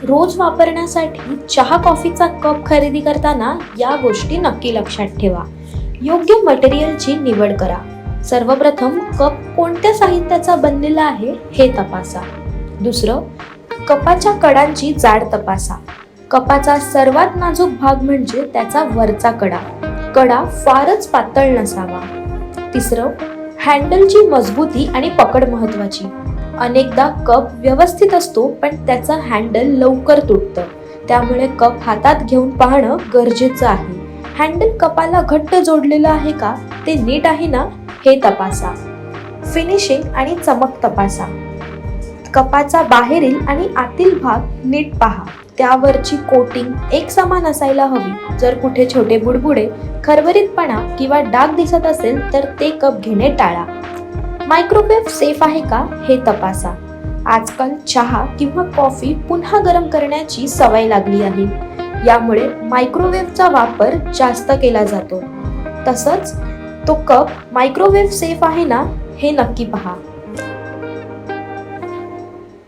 रोज वापरण्यासाठी चहा कॉफीचा कप खरेदी करताना या गोष्टी नक्की लक्षात ठेवा. योग्य मटेरियलची निवड करा. सर्वप्रथम कप कोणत्या साहित्याचा बनलेला आहे हे तपासा. दुसरं, कपाच्या कडांची जाड तपासा. कपाचा सर्वात नाजूक भाग म्हणजे त्याचा वरचा कडा. कडा फारच पातळ नसावा. तिसरं, हँडलची मजबूती आणि पकड महत्वाची. अनेकदा कप व्यवस्थित असतो पण त्याचं हँडल लवकर तुटतं. त्यामुळे कप हातात घेऊन पाहणं गरजेचं आहे. हँडल कपाला घट्ट जोडलेलं आहे का, ते नीट आहे ना हे तपासा. फिनिशिंग आणि चमक तपासा. कपाचा बाहेरील आणि आतील भाग नीट पहा. त्यावरची कोटिंग एक समान असायला हवी. जर कुठे छोटे बुडबुडे, खरबरीतपणा किंवा डाग दिसत असेल तर ते कप घेणे टाळा. मायक्रोवेव्ह सेफ आहे का हे तपासा. आजकाल चहा किंवा कॉफी पुन्हा गरम करण्याची सवय लागली आहे. यामुळे मायक्रोवेव्हचा वापर जास्त केला जातो. तसंच तो कप मायक्रोवेव्ह सेफ आहे ना हे नक्की पहा.